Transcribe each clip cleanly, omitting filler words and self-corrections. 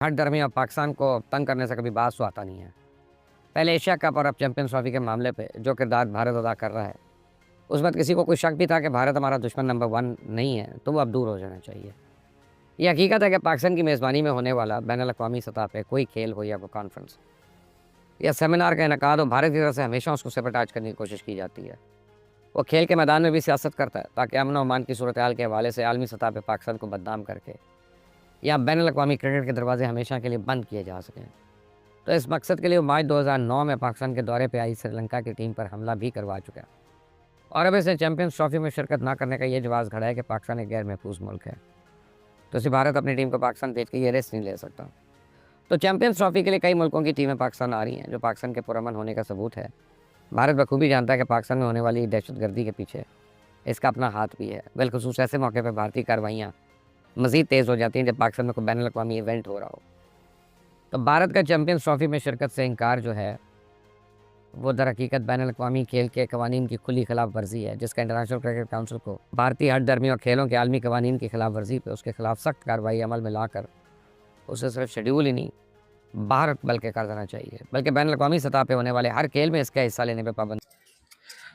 हर दरमियान पाकिस्तान को तंग करने से कभी बात आता नहीं है। पहले एशिया कप और अब चैंपियंस ट्रॉफी के मामले पे जो किरदार भारत अदा कर रहा है, उस वक्त किसी को कोई शक भी था कि भारत हमारा दुश्मन नंबर 1 नहीं है, तो वो अब दूर हो जाना चाहिए। ये हकीकत है कि पाकिस्तान की मेज़बानी में होने वाला बैनुल-अक़वामी सतह पे कोई खेल हो या कोई कॉन्फ्रेंस या सेमिनार का इनेकाद हो, भारत की तरफ से हमेशा उसको सैबोटाज करने की कोशिश की जाती है। वो खेल के मैदान में भी सियासत करता है ताकि अमन और अमान की सूरत हाल के हवाले से आलमी सतह पे पाकिस्तान को बदनाम करके या बैनुल-अक़वामी क्रिकेट के दरवाजे हमेशा के लिए बंद किए जा सकें। तो इस मकसद के लिए वो मार्च 2009 में पाकिस्तान के दौरे पे आई श्रीलंका की टीम पर हमला भी करवा चुका है और अब इसे चैंपियंस ट्रॉफी में शिरकत ना करने का ये जवाब खड़ा है कि पाकिस्तान एक गैर महफूज मुल्क है, तो इसी भारत अपनी टीम को पाकिस्तान भेज के ये रिस्क नहीं ले सकता। तो चैंपियंस ट्रॉफी के लिए कई मुल्कों की टीमें पाकिस्तान आ रही हैं, जो पाकिस्तान के पुरअमन होने का सबूत है। भारत बखूबी जानता है कि पाकिस्तान में होने वाली दहशतगर्दी के पीछे इसका अपना हाथ भी है। बिलखुसूस ऐसे मौके पर भारतीय कार्रवाइयाँ मज़ीद तेज़ हो जाती हैं जब पाकिस्तान में कोई बैनुल-अक़वामी इवेंट हो रहा हो। तो भारत का चैंपियंस ट्रॉफी में शिरकत से इनकार जो है वो दर हकीकत बैनुल-अक़वामी खेल के कवानीन की खुली खिलाफ वर्जी है, जिसका इंटरनेशनल क्रिकेट काउंसिल को भारतीय हर दरमियान खेलों के आलमी कवानीन की खिलाफ वर्जी पर उसके खिलाफ सख्त कार्रवाई अमल में लाकर उसे सिर्फ शेड्यूल ही नहीं बाहर बल्कि कर देना चाहिए, बल्कि बैनुल-अक़वामी सतह पर होने वाले हर खेल में इसका हिस्सा लेने पर पाबंद।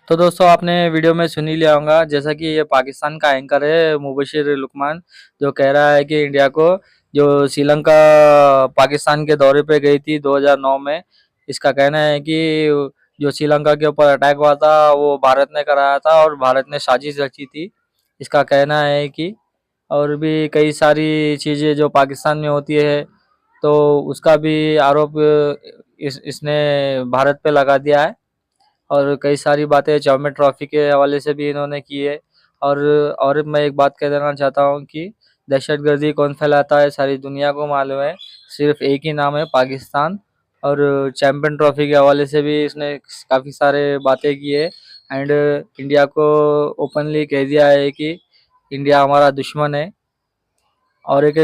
तो दोस्तों आपने वीडियो में सुन ही लिया होगा, जैसा कि ये पाकिस्तान का एंकर है मुबशिर लुकमान, जो कह रहा है कि इंडिया को जो श्रीलंका पाकिस्तान के दौरे पे गई थी 2009 में, इसका कहना है कि जो श्रीलंका के ऊपर अटैक हुआ था वो भारत ने कराया था और भारत ने साजिश रची थी। इसका कहना है कि और भी कई सारी चीज़ें जो पाकिस्तान में होती है तो उसका भी आरोप इसने भारत पे लगा दिया है और कई सारी बातें चैंपियंस ट्रॉफी के हवाले से भी इन्होंने की है। और मैं एक बात कह देना चाहता हूँ कि दहशतगर्दी कौन फैलाता है सारी दुनिया को मालूम है, सिर्फ एक ही नाम है पाकिस्तान। और चैंपियन ट्रॉफी के हवाले से भी इसने काफ़ी सारे बातें की है एंड इंडिया को ओपनली कह दिया है कि इंडिया हमारा दुश्मन है। और एक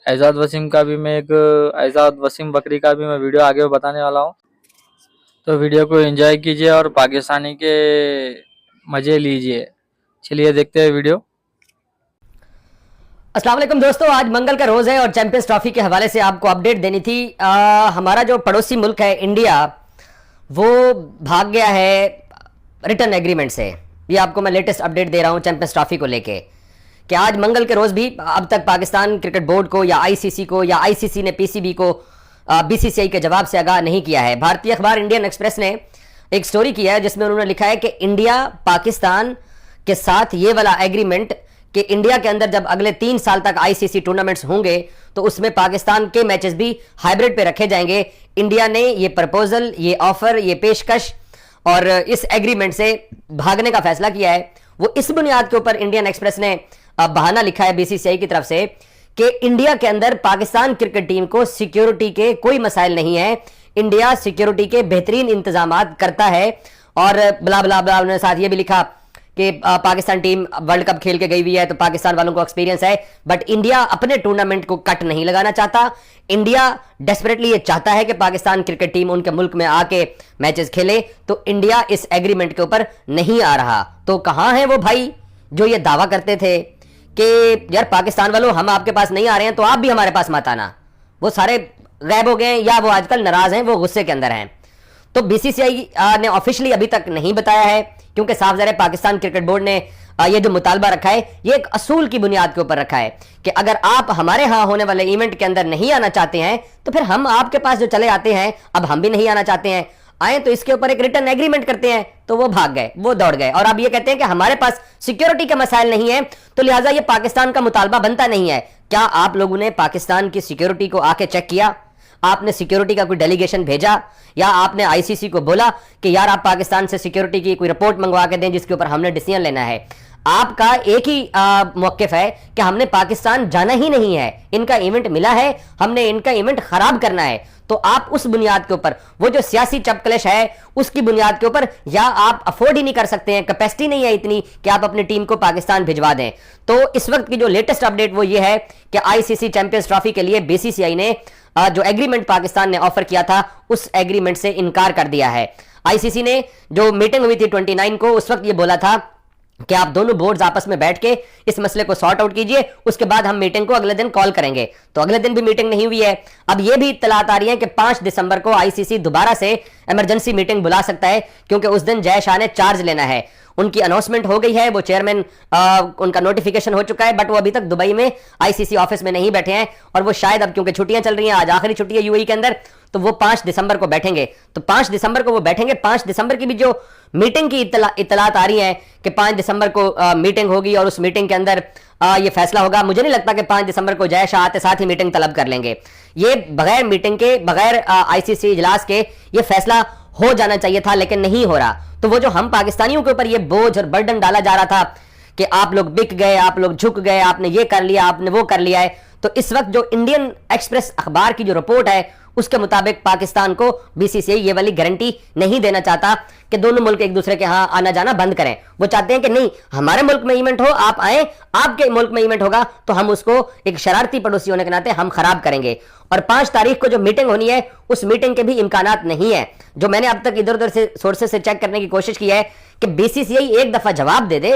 एजाज वसीम का भी मैं एजाज वसीम बकरी का भी मैं वीडियो आगे बताने वाला हूँ, तो वीडियो को एंजॉय कीजिए और पाकिस्तानी के मज़े लीजिए। चलिए देखते हैं वीडियो। अस्सलाम वालेकुम दोस्तों, आज मंगल का रोज़ है और चैंपियंस ट्रॉफी के हवाले से आपको अपडेट देनी थी। हमारा जो पड़ोसी मुल्क है इंडिया, वो भाग गया है रिटर्न एग्रीमेंट से। ये आपको मैं लेटेस्ट अपडेट दे रहा हूँ चैंपियंस ट्रॉफी को लेके कि आज मंगल के रोज़ भी अब तक पाकिस्तान क्रिकेट बोर्ड को या आईसीसी को या आईसीसी ने पीसीबी को बीसीसीआई के जवाब से आगाह नहीं किया है। भारतीय अखबार इंडियन एक्सप्रेस ने एक स्टोरी किया है जिसमें उन्होंने लिखा है कि इंडिया पाकिस्तान के साथ ये वाला एग्रीमेंट कि इंडिया के अंदर जब अगले 3 साल तक आईसीसी टूर्नामेंट्स होंगे तो उसमें पाकिस्तान के मैचेस भी हाइब्रिड पे रखे जाएंगे। इंडिया ने ये प्रपोजल, ये ऑफर, ये पेशकश और इस एग्रीमेंट से भागने का फैसला किया है। वो इस बुनियाद के ऊपर इंडियन एक्सप्रेस ने बहाना लिखा है बीसीसीआई की तरफ से कि इंडिया के अंदर पाकिस्तान क्रिकेट टीम को सिक्योरिटी के कोई मसाइल नहीं है, इंडिया सिक्योरिटी के बेहतरीन इंतजामात करता है। और ब्ला ब्ला ब्ला उन्होंने साथ ये भी लिखा कि पाकिस्तान टीम वर्ल्ड कप खेल के गई हुई है तो पाकिस्तान वालों को एक्सपीरियंस है, बट इंडिया अपने टूर्नामेंट को कट नहीं लगाना चाहता। इंडिया डेस्परेटली ये चाहता है कि पाकिस्तान क्रिकेट टीम उनके मुल्क में आके मैचेस खेले, तो इंडिया इस एग्रीमेंट के ऊपर नहीं आ रहा। तो कहां है वो भाई जो ये दावा करते थे कि यार पाकिस्तान वालों हम आपके पास नहीं आ रहे हैं तो आप भी हमारे पास मत आना? वो सारे गायब हो गए हैं या वो आजकल नाराज हैं, वो गुस्से के अंदर हैं। तो बीसीसीआई ने ऑफिशियली अभी तक नहीं बताया है क्योंकि साफ ज़ाहिर है पाकिस्तान क्रिकेट बोर्ड ने ये जो मुतालबा रखा है ये एक असूल की बुनियाद के ऊपर रखा है कि अगर आप हमारे यहाँ होने वाले इवेंट के अंदर नहीं आना चाहते हैं तो फिर हम आपके पास जो चले आते हैं, अब हम भी नहीं आना चाहते हैं, आए तो इसके ऊपर एक रिटर्न एग्रीमेंट करते हैं। तो वो भाग गए, वो दौड़ गए और अब ये कहते हैं कि हमारे पास सिक्योरिटी के मसाइल नहीं है तो लिहाजा ये पाकिस्तान का मुतालबा बनता नहीं है। क्या आप लोगों ने पाकिस्तान की सिक्योरिटी को आके चेक किया? आपने सिक्योरिटी का कोई डेलीगेशन भेजा या आपने आईसीसी को बोला कि यार आप पाकिस्तान से सिक्योरिटी की कोई रिपोर्ट मंगवा के दें जिसके ऊपर हमने डिसीजन लेना है? आपका एक ही मौक़िफ़ है कि हमने पाकिस्तान जाना ही नहीं है, इनका इवेंट मिला है, हमने इनका इवेंट खराब करना है। तो आप उस बुनियाद के ऊपर, वो जो सियासी चपकलिश है उसकी बुनियाद के ऊपर, या आप अफोर्ड ही नहीं कर सकते हैं, कैपेसिटी नहीं है इतनी कि आप अपनी टीम को पाकिस्तान भिजवा दें। तो इस वक्त की जो लेटेस्ट अपडेट वो ये है कि आईसीसी चैंपियंस ट्रॉफी के लिए बीसीसीआई ने जो एग्रीमेंट पाकिस्तान ने ऑफर किया था उस एग्रीमेंट से इनकार कर दिया है। आईसीसी ने जो मीटिंग हुई थी 29 को, उस वक्त ये बोला था कि आप दोनों बोर्ड्स आपस में बैठ के इस मसले को सॉर्ट आउट कीजिए, उसके बाद हम मीटिंग को अगले दिन कॉल करेंगे। तो अगले दिन भी मीटिंग नहीं हुई है। अब यह भी इत्तलात आ रही है कि 5 दिसंबर को आईसीसी दोबारा से इमरजेंसी मीटिंग बुला सकता है, क्योंकि उस दिन जय शाह ने चार्ज लेना है। उनकी अनाउंसमेंट हो गई है, वो चेयरमैन उनका नोटिफिकेशन हो चुका है, बट वो अभी तक दुबई में आईसीसी ऑफिस में नहीं बैठे हैं। और वो शायद अब क्योंकि छुट्टियां चल रही हैं, आज आखिरी छुट्टी है यूएई के अंदर, तो वो 5 दिसंबर को बैठेंगे। तो 5 दिसंबर को वो बैठेंगे। 5 दिसंबर की भी जो मीटिंग की इत्तलात आ रही है कि 5 दिसंबर को मीटिंग होगी और उस मीटिंग के अंदर ये फैसला होगा। मुझे नहीं लगता कि 5 दिसंबर को जय शाह आते साथ ही मीटिंग तलब कर लेंगे। ये बगैर मीटिंग के, बगैर आईसीसी इजलास के ये फैसला हो जाना चाहिए था, लेकिन नहीं हो रहा। तो वो जो हम पाकिस्तानियों के ऊपर ये बोझ और बर्डन डाला जा रहा था कि आप लोग बिक गए, आप लोग झुक गए, आपने ये कर लिया, आपने वो कर लिया है, तो इस वक्त जो इंडियन एक्सप्रेस अखबार की जो रिपोर्ट है उसके मुताबिक पाकिस्तान को बीसीसीआई ये वाली गारंटी नहीं देना चाहता कि दोनों मुल्क एक दूसरे के यहां आना जाना बंद करें। वो चाहते हैं कि नहीं, हमारे मुल्क में इवेंट हो, आप आए, आपके मुल्क में इवेंट होगा तो हम उसको एक शरारती पड़ोसी होने के नाते हम खराब करेंगे। और 5 तारीख को जो मीटिंग होनी है उस मीटिंग के भी इम्कानात नहीं है। जो मैंने अब तक इधर उधर से सोर्सेस से चेक करने की कोशिश की है कि बीसीसीआई एक दफा जवाब दे दे।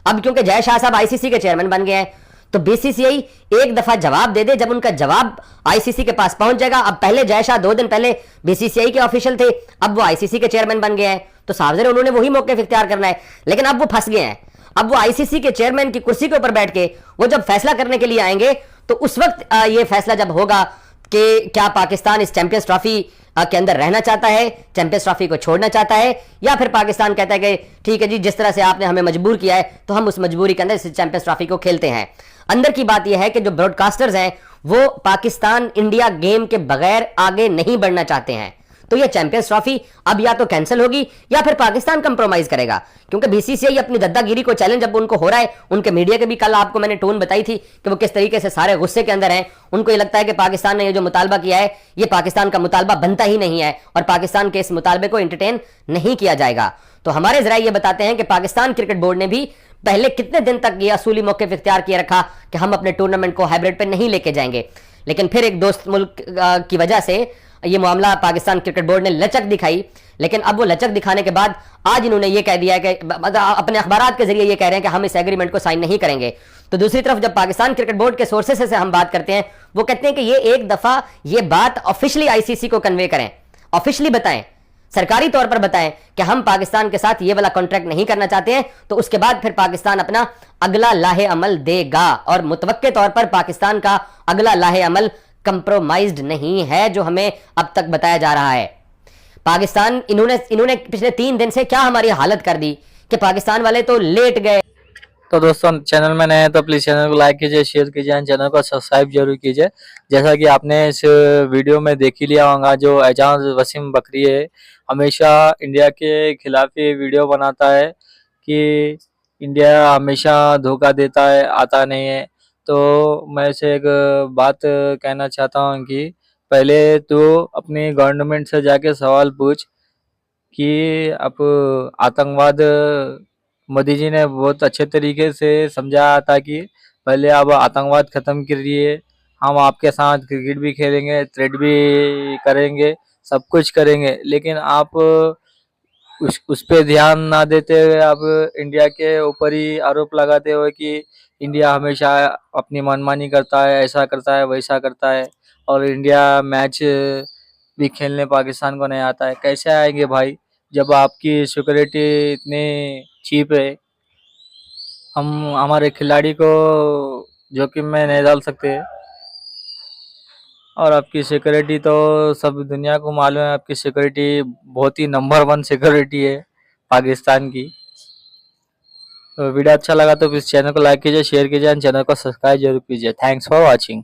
अब क्योंकि जय शाह साहब आईसीसी के चेयरमैन बन गए हैं, तो बीसीसीआई एक दफा जवाब दे दे। जब उनका जवाब आईसीसी के पास पहुंच जाएगा, अब पहले जय शाह 2 दिन पहले बीसीसीआई के ऑफिशियल थे, अब वो आईसीसी के चेयरमैन बन गए हैं, तो साहब उन्होंने वही मौके इख्तियार करना है। लेकिन अब वो फंस गए हैं। अब वो आईसीसी के चेयरमैन की कुर्सी के ऊपर बैठ के वो जब फैसला करने के लिए आएंगे, तो उस वक्त ये फैसला जब होगा कि क्या पाकिस्तान इस चैंपियंस ट्रॉफी के अंदर रहना चाहता है, चैंपियंस ट्रॉफी को छोड़ना चाहता है, या फिर पाकिस्तान कहता है कि ठीक है जी, जिस तरह से आपने हमें मजबूर किया है तो हम उस मजबूरी के अंदर इस चैंपियंस ट्रॉफी को खेलते हैं। अंदर की बात यह है कि जो ब्रॉडकास्टर्स हैं वो पाकिस्तान इंडिया गेम के बगैर आगे नहीं बढ़ना चाहते हैं। तो ये चैंपियंस ट्रॉफी अब या तो कैंसिल होगी या फिर पाकिस्तान कंप्रोमाइज करेगा, क्योंकि बीसीसीआई अपनी दद्दागिरी को चैलेंज अब उनको हो रहा है। उनके मीडिया के भी कल आपको मैंने टोन बताई थी कि वो किस तरीके से सारे गुस्से के अंदर हैं। उनको ये लगता है कि पाकिस्तान ने ये जो मुतालबा किया है ये पाकिस्तान का मुतालबा बनता ही नहीं है और पाकिस्तान के इस मुतालबे को एंटरटेन नहीं किया जाएगा। तो हमारे जराये ये बताते हैं कि पाकिस्तान क्रिकेट बोर्ड ने भी पहले कितने दिन तक ये असूली मौक़िफ़ इख्तियार किए रखा कि हम अपने टूर्नामेंट को हाइब्रिड पे नहीं लेके जाएंगे, लेकिन फिर एक दोस्त मुल्क की वजह से ये मामला पाकिस्तान क्रिकेट बोर्ड ने लचक दिखाई। लेकिन अब वो लचक दिखाने के बाद आज इन्होंने ये कह दिया है कि अपने अखबारात के जरिए ये कह रहे हैं कि हम इस एग्रीमेंट को साइन नहीं करेंगे। तो दूसरी तरफ जब पाकिस्तान क्रिकेट बोर्ड के सोर्सेस से हम बात करते हैं, वो कहते हैं कि ये एक दफा ये बात ऑफिशियली आईसीसी को कन्वे करें, ऑफिशियली बताएं, सरकारी तौर पर बताएं कि हम पाकिस्तान के साथ ये वाला कॉन्ट्रैक्ट नहीं करना चाहते हैं। तो उसके बाद फिर पाकिस्तान अपना अगला लाहे अमल देगा, और मुतवक्के तौर पर पाकिस्तान का अगला लाहे अमल कंप्रोमाइज्ड नहीं है जो हमें अब तक बताया जा रहा है। पाकिस्तान इन्होंने पिछले 3 दिन से क्या हमारी हालत कर दी कि पाकिस्तान वाले तो लेट गए। तो दोस्तों, चैनल में नए हैं तो प्लीज चैनल को लाइक कीजिए, शेयर कीजिए एंड चैनल को सब्सक्राइब जरूर कीजिए। जैसा कि आपने इस वीडियो में देख ही लिया होगा, जो एजाज वसीम बकरी है हमेशा इंडिया के खिलाफ ये वीडियो बनाता है कि इंडिया हमेशा धोखा देता है, आता नहीं है। तो मैं से एक बात कहना चाहता हूँ कि पहले तो अपनी गवर्नमेंट से जाके सवाल पूछ कि आप आतंकवाद, मोदी जी ने बहुत अच्छे तरीके से समझाया था कि पहले आप आतंकवाद खत्म करिए, हम आपके साथ क्रिकेट भी खेलेंगे, ट्रेड भी करेंगे, सब कुछ करेंगे। लेकिन आप उस पे ध्यान ना देते हुए आप इंडिया के ऊपर ही आरोप लगाते हुए कि इंडिया हमेशा अपनी मनमानी करता है, ऐसा करता है, वैसा करता है, और इंडिया मैच भी खेलने पाकिस्तान को नहीं आता है। कैसे आएंगे भाई, जब आपकी सिक्योरिटी इतनी चीप है। हम हमारे खिलाड़ी को जोखिम में नहीं डाल सकते, और आपकी सिक्योरिटी तो सब दुनिया को मालूम है, आपकी सिक्योरिटी बहुत ही नंबर 1 सिक्योरिटी है पाकिस्तान की। तो वीडियो अच्छा लगा तो प्लीज चैनल को लाइक कीजिए, शेयर कीजिए एंड चैनल को सब्सक्राइब जरूर कीजिए। Thanks for watching.